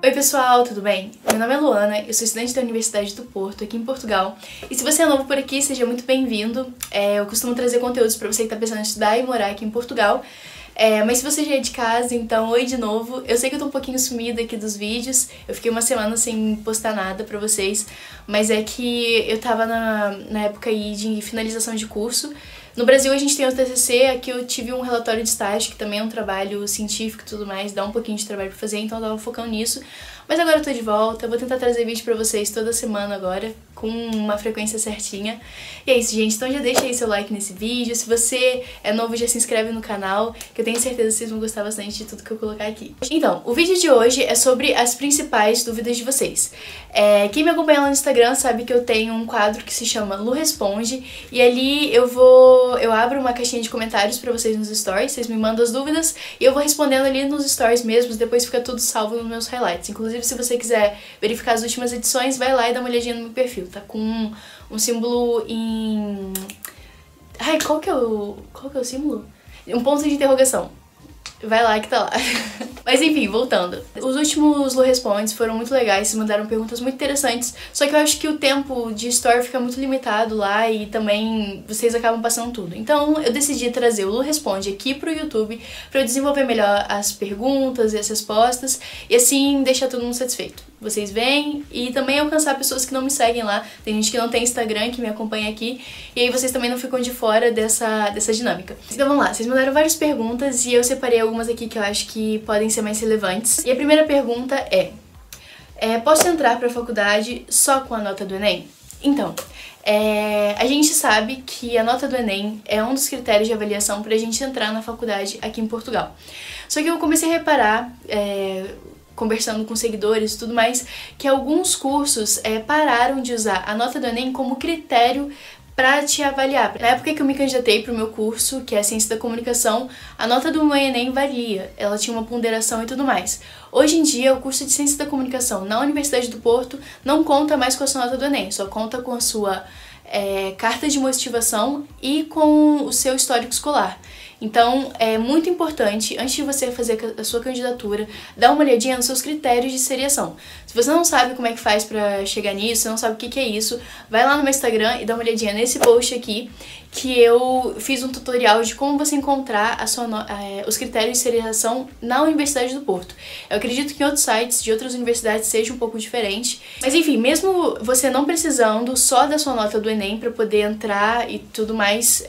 Oi pessoal, tudo bem? Meu nome é Luana, eu sou estudante da Universidade do Porto, aqui em Portugal. E se você é novo por aqui, seja muito bem-vindo. Eu costumo trazer conteúdos para você que está pensando em estudar e morar aqui em Portugal. Mas se você já é de casa, então oi de novo. Eu sei que eu tô um pouquinho sumida aqui dos vídeos, eu fiquei uma semana sem postar nada pra vocês, mas é que eu tava na época aí de finalização de curso. No Brasil a gente tem o TCC, aqui eu tive um relatório de estágio, que também é um trabalho científico e tudo mais, dá um pouquinho de trabalho pra fazer, então eu tava focando nisso. Mas agora eu tô de volta, eu vou tentar trazer vídeo pra vocês toda semana agora, com uma frequência certinha. E é isso, gente, então já deixa aí seu like nesse vídeo, se você é novo já se inscreve no canal, que eu tenho certeza que vocês vão gostar bastante de tudo que eu colocar aqui. Então, o vídeo de hoje é sobre as principais dúvidas de vocês. Quem me acompanha lá no Instagram sabe que eu tenho um quadro que se chama Lu Responde, e ali eu abro uma caixinha de comentários pra vocês nos stories, vocês me mandam as dúvidas e eu vou respondendo ali nos stories mesmos, depois fica tudo salvo nos meus highlights. Inclusive, se você quiser verificar as últimas edições, vai lá e dá uma olhadinha no meu perfil, tá com um símbolo em... Ai, qual que é o símbolo? Um ponto de interrogação. Vai lá que tá lá. Mas enfim, voltando. Os últimos Lu Respondes foram muito legais, vocês mandaram perguntas muito interessantes, só que eu acho que o tempo de story fica muito limitado lá e também vocês acabam passando tudo. Então eu decidi trazer o Lu Responde aqui pro YouTube pra eu desenvolver melhor as perguntas e as respostas e assim deixar todo mundo satisfeito. Vocês veem e também alcançar pessoas que não me seguem lá. Tem gente que não tem Instagram, que me acompanha aqui, e aí vocês também não ficam de fora dessa dinâmica. Então vamos lá, vocês mandaram várias perguntas e eu separei algumas aqui que eu acho que podem ser mais relevantes. E a primeira pergunta posso entrar pra faculdade só com a nota do Enem? Então, a gente sabe que a nota do Enem é um dos critérios de avaliação pra gente entrar na faculdade aqui em Portugal. Só que eu comecei a reparar, conversando com seguidores e tudo mais, que alguns cursos pararam de usar a nota do Enem como critério pra te avaliar. Na época que eu me candidatei pro meu curso, que é Ciência da Comunicação, a nota do meu Enem valia, ela tinha uma ponderação e tudo mais. Hoje em dia, o curso de Ciência da Comunicação na Universidade do Porto não conta mais com a sua nota do Enem, só conta com a sua carta de motivação e com o seu histórico escolar. Então, é muito importante, antes de você fazer a sua candidatura, dar uma olhadinha nos seus critérios de seriação. Se você não sabe como é que faz pra chegar nisso, você não sabe o que é isso, vai lá no meu Instagram e dá uma olhadinha nesse post aqui, que eu fiz um tutorial de como você encontrar os critérios de seriação na Universidade do Porto. Eu acredito que em outros sites de outras universidades seja um pouco diferente. Mas enfim, mesmo você não precisando só da sua nota do Enem para poder entrar e tudo mais,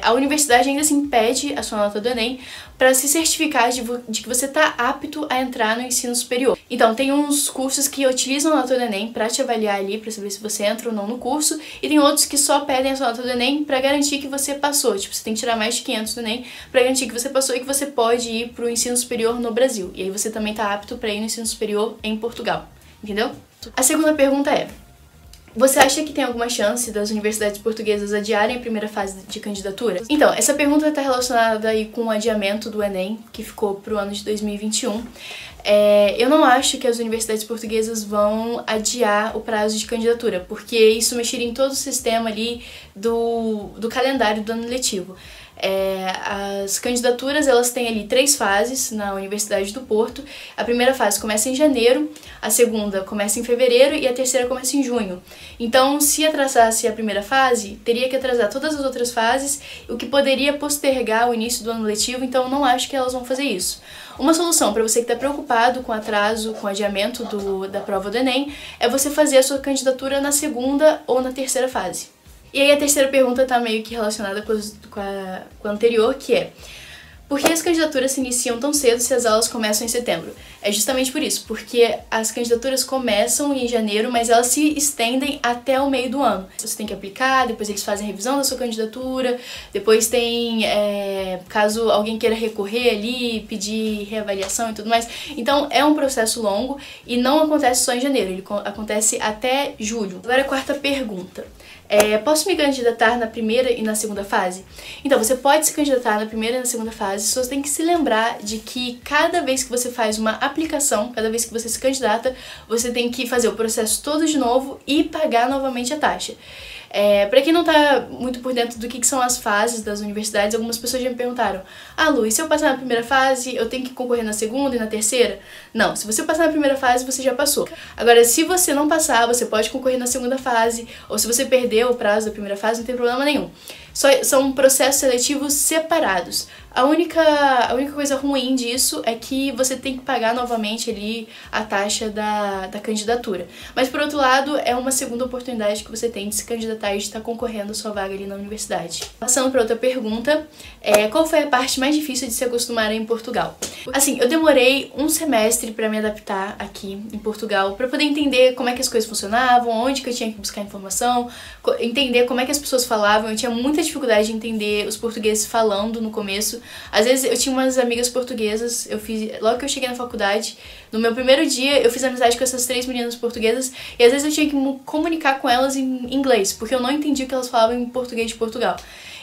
a universidade ainda assim pede a sua nota do Enem para se certificar de que você está apto a entrar no ensino superior. Então, tem uns cursos que utilizam a nota do Enem para te avaliar ali, para saber se você entra ou não no curso, e tem outros que só pedem a sua nota do Enem para garantir que você passou. Tipo, você tem que tirar mais de 500 do Enem para garantir que você passou e que você pode ir para o ensino superior no Brasil. E aí você também está apto para ir no ensino superior em Portugal. Entendeu? A segunda pergunta é: você acha que tem alguma chance das universidades portuguesas adiarem a primeira fase de candidatura? Então, essa pergunta está relacionada aí com o adiamento do Enem, que ficou para o ano de 2021. Eu não acho que as universidades portuguesas vão adiar o prazo de candidatura, porque isso mexeria em todo o sistema ali do calendário do ano letivo. As candidaturas, elas têm ali 3 fases na Universidade do Porto. A primeira fase começa em janeiro, a segunda começa em fevereiro e a terceira começa em junho. Então, se atrasasse a primeira fase, teria que atrasar todas as outras fases, o que poderia postergar o início do ano letivo, então não acho que elas vão fazer isso. Uma solução para você que está preocupado com atraso, com adiamento da prova do Enem, é você fazer a sua candidatura na segunda ou na terceira fase. E aí a terceira pergunta tá meio que relacionada com a anterior, que é: por que as candidaturas se iniciam tão cedo se as aulas começam em setembro? É justamente por isso, porque as candidaturas começam em janeiro, mas elas se estendem até o meio do ano. Você tem que aplicar, depois eles fazem a revisão da sua candidatura, depois tem, caso alguém queira recorrer ali, pedir reavaliação e tudo mais. Então é um processo longo e não acontece só em janeiro, ele acontece até julho. Agora a quarta pergunta: posso me candidatar na primeira e na segunda fase? Então, você pode se candidatar na primeira e na segunda fase, só tem que se lembrar de que cada vez que você faz uma aplicação, cada vez que você se candidata, você tem que fazer o processo todo de novo e pagar novamente a taxa. Pra quem não tá muito por dentro do que são as fases das universidades, algumas pessoas já me perguntaram: ah, Lu, e se eu passar na primeira fase, eu tenho que concorrer na segunda e na terceira? Não, se você passar na primeira fase, você já passou. Agora, se você não passar, você pode concorrer na segunda fase, ou se você perdeu o prazo da primeira fase, não tem problema nenhum. São processos seletivos separados. A única coisa ruim disso é que você tem que pagar novamente ali a taxa da candidatura. Mas, por outro lado, é uma segunda oportunidade que você tem de se candidatar e de estar concorrendo a sua vaga ali na universidade. Passando para outra pergunta, qual foi a parte mais difícil de se acostumar em Portugal? Assim, eu demorei um semestre para me adaptar aqui em Portugal, para poder entender como é que as coisas funcionavam, onde que eu tinha que buscar informação, entender como é que as pessoas falavam. Eu tinha muita dificuldade de entender os portugueses falando no começo. Às vezes eu tinha umas amigas portuguesas, logo que eu cheguei na faculdade, no meu primeiro dia eu fiz amizade com essas 3 meninas portuguesas e às vezes eu tinha que me comunicar com elas em inglês, porque eu não entendia o que elas falavam em português de Portugal.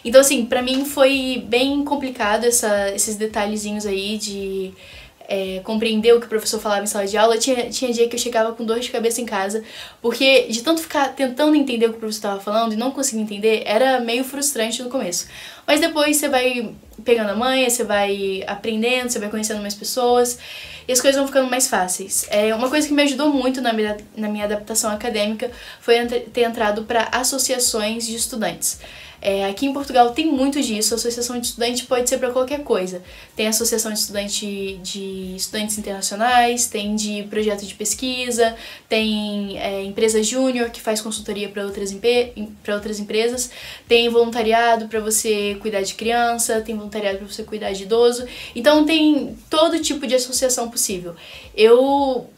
Então assim, pra mim foi bem complicado esses detalhezinhos aí de compreender o que o professor falava em sala de aula. Tinha dia que eu chegava com dor de cabeça em casa, porque de tanto ficar tentando entender o que o professor estava falando e não conseguir entender, era meio frustrante no começo. Mas depois você vai pegando a manha, você vai aprendendo, você vai conhecendo mais pessoas e as coisas vão ficando mais fáceis. Uma coisa que me ajudou muito na minha adaptação acadêmica foi ter entrado para associações de estudantes. Aqui em Portugal tem muito disso. A associação de estudante pode ser para qualquer coisa. Tem a associação de estudantes internacionais, tem de projeto de pesquisa, tem empresa júnior que faz consultoria para outras empresas, tem voluntariado para você cuidar de criança, tem voluntariado para você cuidar de idoso. Então tem todo tipo de associação possível.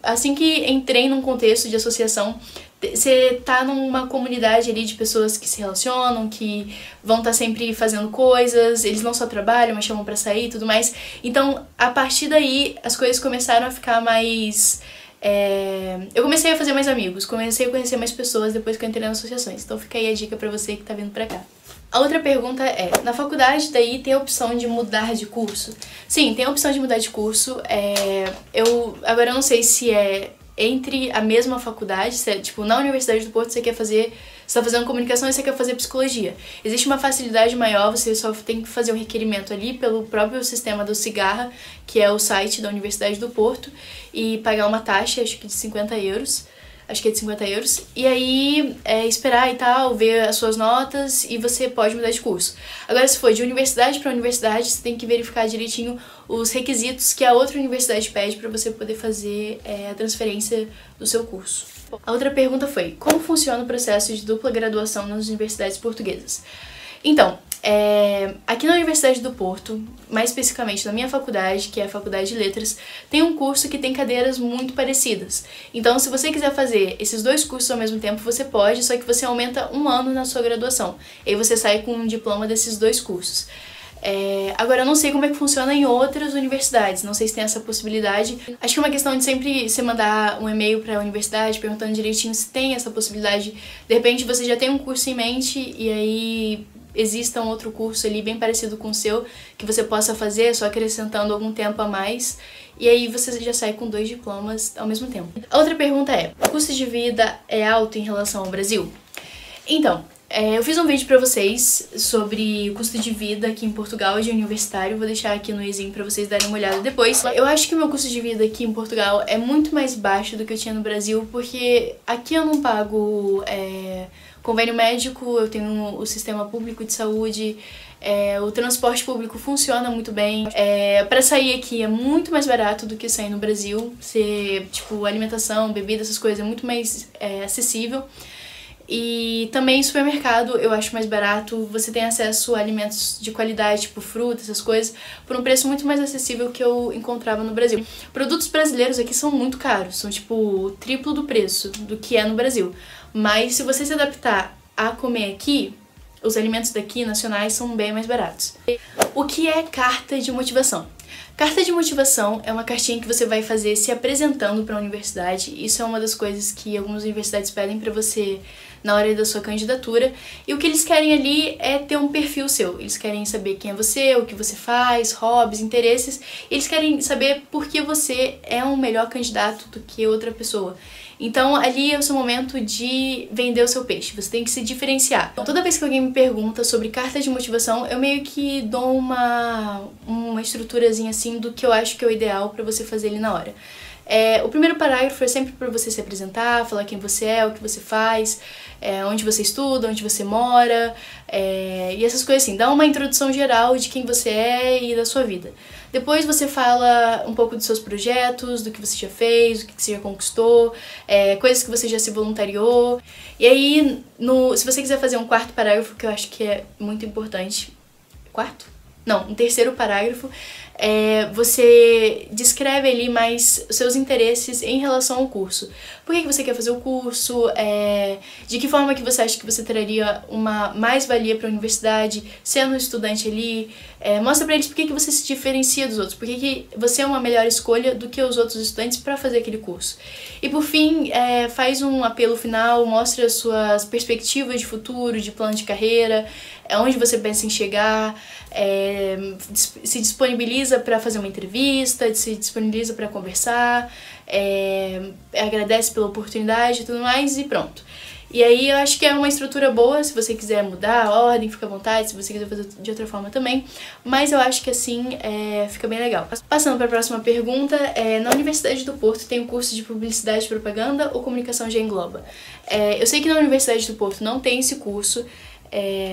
Assim que entrei num contexto de associação, você tá numa comunidade ali de pessoas que se relacionam, que vão estar sempre fazendo coisas, eles não só trabalham, mas chamam pra sair e tudo mais. Então, a partir daí, as coisas começaram a ficar mais... Eu comecei a fazer mais amigos, comecei a conhecer mais pessoas depois que eu entrei nas associações. Então fica aí a dica pra você que tá vindo pra cá. A outra pergunta na faculdade daí tem a opção de mudar de curso? Sim, tem a opção de mudar de curso. Agora eu não sei se entre a mesma faculdade, tipo, na Universidade do Porto você tá fazendo comunicação e você quer fazer psicologia. Existe uma facilidade maior, você só tem que fazer um requerimento ali pelo próprio sistema do Cigarra, que é o site da Universidade do Porto, e pagar uma taxa, acho que de 50 euros. Acho que é de 50 euros, e aí esperar e tal, ver as suas notas e você pode mudar de curso. Agora, se for de universidade para universidade, você tem que verificar direitinho os requisitos que a outra universidade pede para você poder fazer a transferência do seu curso. A outra pergunta foi: como funciona o processo de dupla graduação nas universidades portuguesas? Então, aqui na Universidade do Porto, mais especificamente na minha faculdade, que é a Faculdade de Letras, tem um curso que tem cadeiras muito parecidas. Então, se você quiser fazer esses 2 cursos ao mesmo tempo, você pode, só que você aumenta 1 ano na sua graduação. E aí você sai com um diploma desses 2 cursos. Agora, eu não sei como é que funciona em outras universidades, não sei se tem essa possibilidade. Acho que é uma questão de sempre você mandar um e-mail para a universidade perguntando direitinho se tem essa possibilidade. De repente, você já tem um curso em mente e aí exista um outro curso ali bem parecido com o seu que você possa fazer, só acrescentando algum tempo a mais, e aí você já sai com 2 diplomas ao mesmo tempo. A outra pergunta o custo de vida é alto em relação ao Brasil? Então, eu fiz um vídeo pra vocês sobre o custo de vida aqui em Portugal de universitário, vou deixar aqui no izinho pra vocês darem uma olhada depois. Eu acho que o meu custo de vida aqui em Portugal é muito mais baixo do que eu tinha no Brasil, porque aqui eu não pago convênio médico, eu tenho o sistema público de saúde, o transporte público funciona muito bem. Pra sair aqui é muito mais barato do que sair no Brasil. Tipo, alimentação, bebida, essas coisas é muito mais acessível. E também supermercado eu acho mais barato, você tem acesso a alimentos de qualidade, tipo frutas, essas coisas, por um preço muito mais acessível que eu encontrava no Brasil. Produtos brasileiros aqui são muito caros, são tipo o triplo do preço do que é no Brasil. Mas se você se adaptar a comer aqui, os alimentos daqui, nacionais, são bem mais baratos. O que é carta de motivação? Carta de motivação é uma cartinha que você vai fazer se apresentando para a universidade. Isso é uma das coisas que algumas universidades pedem para você na hora da sua candidatura. E o que eles querem ali é ter um perfil seu. Eles querem saber quem é você, o que você faz, hobbies, interesses. Eles querem saber por que você é um melhor candidato do que outra pessoa. Então ali é o seu momento de vender o seu peixe, você tem que se diferenciar. Então, toda vez que alguém me pergunta sobre carta de motivação, eu meio que dou uma estruturazinha assim do que eu acho que é o ideal pra você fazer ali na hora. O primeiro parágrafo é sempre para você se apresentar, falar quem você é, o que você faz, onde você estuda, onde você mora, e essas coisas assim. Dá uma introdução geral de quem você é e da sua vida. Depois você fala um pouco dos seus projetos, do que você já fez, do que você já conquistou, coisas que você já se voluntariou. E aí, se você quiser fazer um quarto parágrafo, que eu acho que é muito importante... Quarto? Não, um terceiro parágrafo, você descreve ali mais os seus interesses em relação ao curso. Por que você quer fazer o curso? De que forma que você acha que você traria uma mais-valia para a universidade, sendo um estudante ali? Mostra para eles por que você se diferencia dos outros, por que você é uma melhor escolha do que os outros estudantes para fazer aquele curso. E por fim, faz um apelo final, mostra as suas perspectivas de futuro, de plano de carreira, onde você pensa em chegar, se disponibiliza para fazer uma entrevista, se disponibiliza para conversar, agradece pela oportunidade e tudo mais e pronto. E aí eu acho que é uma estrutura boa, se você quiser mudar a ordem, fica à vontade, se você quiser fazer de outra forma também, mas eu acho que assim fica bem legal. Passando para a próxima pergunta, na Universidade do Porto tem um curso de Publicidade e Propaganda ou Comunicação já engloba? Eu sei que na Universidade do Porto não tem esse curso.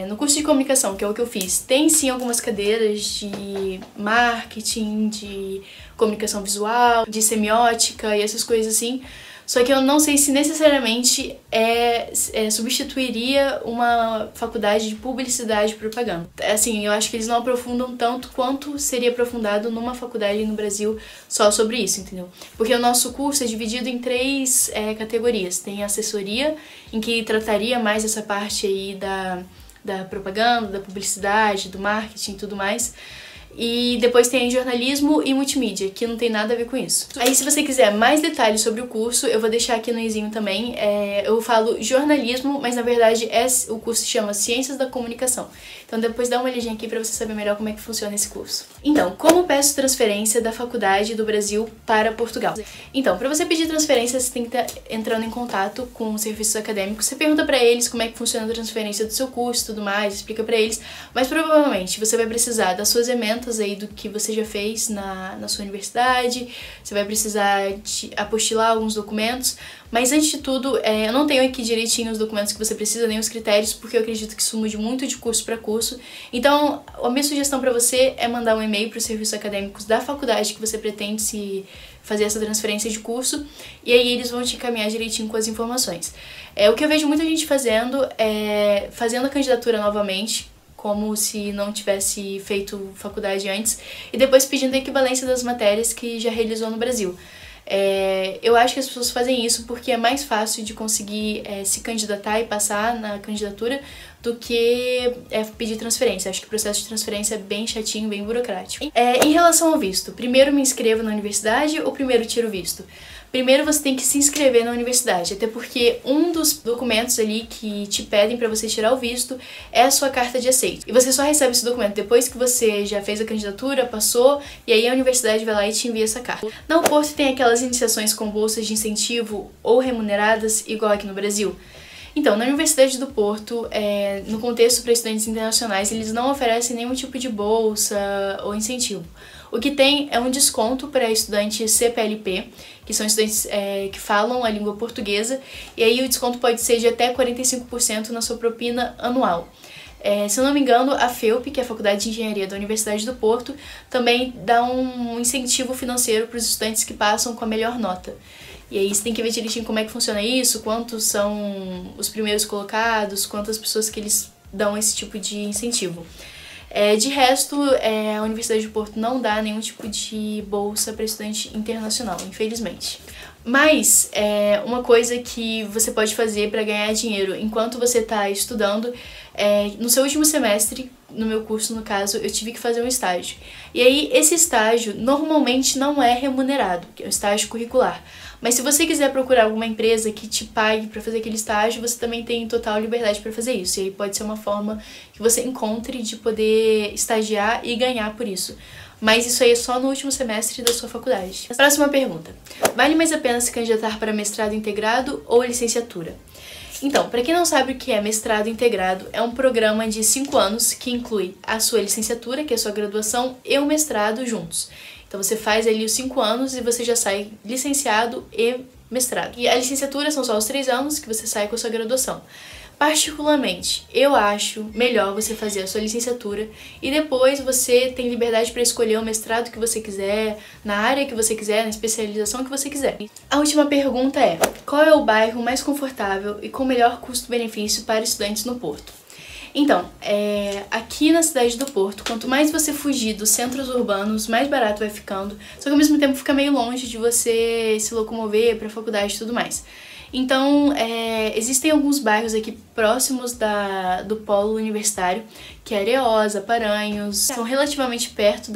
No curso de comunicação, que é o que eu fiz, tem sim algumas cadeiras de marketing, de comunicação visual, de semiótica e essas coisas assim, só que eu não sei se necessariamente substituiria uma faculdade de publicidade e propaganda. Assim, eu acho que eles não aprofundam tanto quanto seria aprofundado numa faculdade no Brasil só sobre isso, entendeu? Porque o nosso curso é dividido em 3 categorias. Tem assessoria, em que trataria mais essa parte aí da propaganda, da publicidade, do marketing e tudo mais. E depois tem jornalismo e multimídia, que não tem nada a ver com isso. Aí se você quiser mais detalhes sobre o curso, eu vou deixar aqui no izinho também. Eu falo jornalismo, mas na verdade o curso se chama Ciências da Comunicação. Então depois dá uma olhadinha aqui pra você saber melhor como é que funciona esse curso. Então, como peço transferência da faculdade do Brasil para Portugal? Então, pra você pedir transferência, você tem que estar entrando em contato com os serviços acadêmicos. Você pergunta pra eles como é que funciona a transferência do seu curso e tudo mais, explica pra eles. Mas provavelmente você vai precisar das suas ementas aí do que você já fez na sua universidade, você vai precisar de apostilar alguns documentos, mas antes de tudo, eu não tenho aqui direitinho os documentos que você precisa, nem os critérios, porque eu acredito que isso mude muito de curso para curso. Então, a minha sugestão para você é mandar um e-mail para os serviços acadêmicos da faculdade que você pretende se fazer essa transferência de curso, e aí eles vão te encaminhar direitinho com as informações. O que eu vejo muita gente fazendo é fazendo a candidatura novamente, como se não tivesse feito faculdade antes, e depois pedindo a equivalência das matérias que já realizou no Brasil. Eu acho que as pessoas fazem isso porque é mais fácil de conseguir se candidatar e passar na candidatura do que pedir transferência. Acho que o processo de transferência é bem chatinho, bem burocrático. Em relação ao visto, primeiro me inscrevo na universidade ou primeiro tiro o visto? Primeiro você tem que se inscrever na universidade, até porque um dos documentos ali que te pedem para você tirar o visto é a sua carta de aceito. E você só recebe esse documento depois que você já fez a candidatura, passou, e aí a universidade vai lá e te envia essa carta. Na UPorto tem aquelas iniciações com bolsas de incentivo ou remuneradas, igual aqui no Brasil. Então, na Universidade do Porto, no contexto para estudantes internacionais, eles não oferecem nenhum tipo de bolsa ou incentivo. O que tem é um desconto para estudantes CPLP, que são estudantes que falam a língua portuguesa, e aí o desconto pode ser de até 45% na sua propina anual. Se eu não me engano, a FEUP, que é a Faculdade de Engenharia da Universidade do Porto, também dá um incentivo financeiro para os estudantes que passam com a melhor nota. E aí você tem que ver direitinho como é que funciona isso, quantos são os primeiros colocados, quantas pessoas que eles dão esse tipo de incentivo. De resto, a Universidade do Porto não dá nenhum tipo de bolsa para estudante internacional, infelizmente. Mas uma coisa que você pode fazer para ganhar dinheiro enquanto você está estudando, no seu último semestre, no meu curso, no caso, eu tive que fazer um estágio. E aí, esse estágio normalmente não é remunerado, que é um estágio curricular. Mas se você quiser procurar alguma empresa que te pague para fazer aquele estágio, você também tem total liberdade para fazer isso. E aí pode ser uma forma que você encontre de poder estagiar e ganhar por isso. Mas isso aí é só no último semestre da sua faculdade. Próxima pergunta. Vale mais a pena se candidatar para mestrado integrado ou licenciatura? Então, para quem não sabe o que é mestrado integrado, é um programa de 5 anos que inclui a sua licenciatura, que é a sua graduação, e o mestrado juntos. Então você faz ali os 5 anos e você já sai licenciado e mestrado. E a licenciatura são só os 3 anos que você sai com a sua graduação. Particularmente, eu acho melhor você fazer a sua licenciatura e depois você tem liberdade para escolher o mestrado que você quiser, na área que você quiser, na especialização que você quiser. A última pergunta é: qual é o bairro mais confortável e com melhor custo-benefício para estudantes no Porto? Então, aqui na cidade do Porto, quanto mais você fugir dos centros urbanos, mais barato vai ficando, só que ao mesmo tempo fica meio longe de você se locomover para a faculdade e tudo mais. Então, existem alguns bairros aqui próximos do polo universitário, que é Areosa, Paranhos, são relativamente perto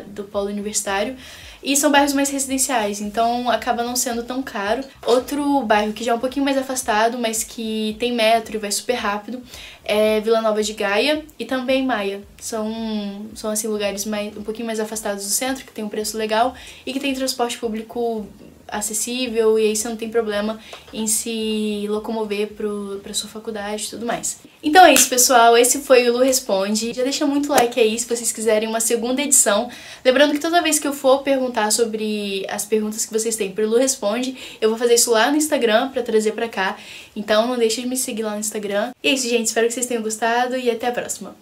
do polo universitário e são bairros mais residenciais, então acaba não sendo tão caro. Outro bairro que já é um pouquinho mais afastado, mas que tem metro e vai super rápido, é Vila Nova de Gaia e também Maia. São assim, lugares um pouquinho mais afastados do centro, que tem um preço legal e que tem transporte público acessível, e aí você não tem problema em se locomover pra sua faculdade e tudo mais. Então é isso, pessoal, esse foi o Lu Responde. Já deixa muito like aí se vocês quiserem uma segunda edição. Lembrando que toda vez que eu for perguntar sobre as perguntas que vocês têm pro Lu Responde, eu vou fazer isso lá no Instagram pra trazer pra cá. Então não deixe de me seguir lá no Instagram. E é isso, gente, espero que vocês tenham gostado e até a próxima.